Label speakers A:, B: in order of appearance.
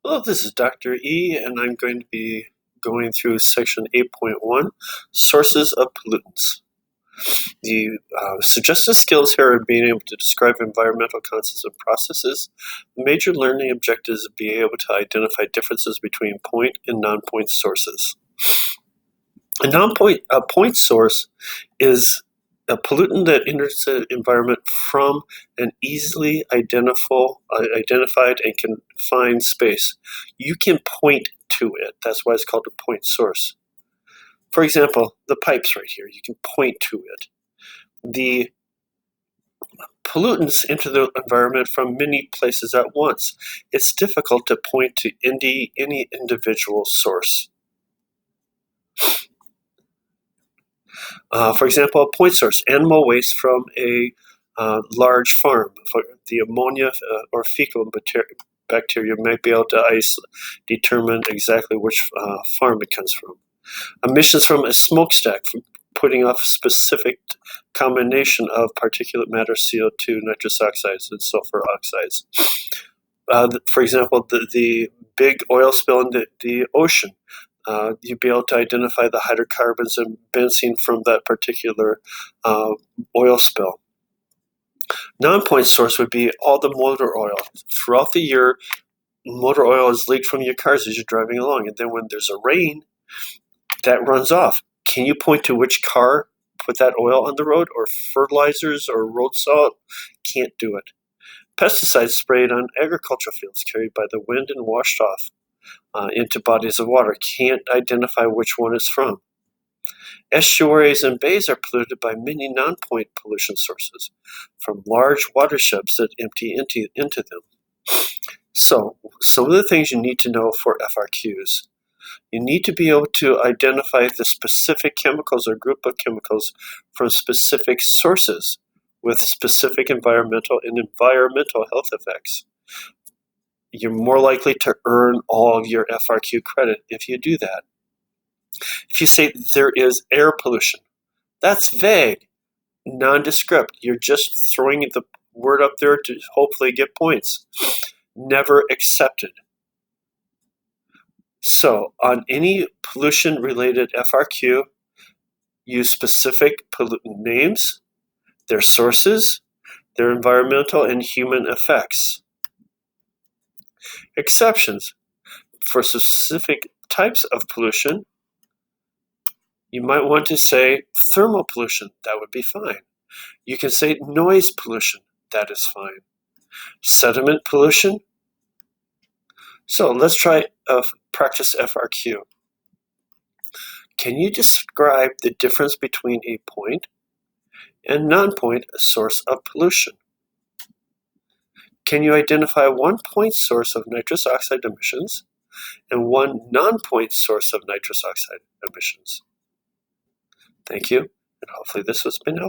A: Hello, this is Dr. E, and I'm going to be going through section 8.1, Sources of Pollutants. The suggested skills here are being able to describe environmental concepts and processes. The major learning objectives are being able to identify differences between point and non-point sources. A point source is a pollutant that enters the environment from an easily identified and confined space. You can point to it. That's why it's called a point source. For example, the pipes right here, you can point to it. The pollutants enter the environment from many places at once. It's difficult to point to any individual source. For example, a point source, animal waste from a large farm. For the ammonia or fecal bacteria might be able to determine exactly which farm it comes from. Emissions from a smokestack, from putting off specific combination of particulate matter, CO2, nitrous oxides, and sulfur oxides. For example, the big oil spill in the ocean. You'd be able to identify the hydrocarbons and benzene from that particular oil spill. Non-point source would be all the motor oil. Throughout the year, motor oil is leaked from your cars as you're driving along, and then when there's a rain, that runs off. Can you point to which car put that oil on the road, or fertilizers, or road salt? Can't do it. Pesticides sprayed on agricultural fields carried by the wind and washed off into bodies of water. Can't identify which one it's from. Estuaries and bays are polluted by many non-point pollution sources from large watersheds that empty into them. So, some of the things you need to know for FRQs. You need to be able to identify the specific chemicals or group of chemicals from specific sources with specific environmental and environmental health effects. You're more likely to earn all of your FRQ credit if you do that. If you say there is air pollution, that's vague, nondescript. You're just throwing the word up there to hopefully get points. Never accepted. So on any pollution-related FRQ, use specific pollutant names, their sources, their environmental and human effects. Exceptions. For specific types of pollution, you might want to say thermal pollution. That would be fine. You can say noise pollution. That is fine. Sediment pollution. So let's try practice FRQ. Can you describe the difference between a point and non-point source of pollution? Can you identify one point source of nitrous oxide emissions and one non-point source of nitrous oxide emissions? Thank you, and hopefully this has been helpful.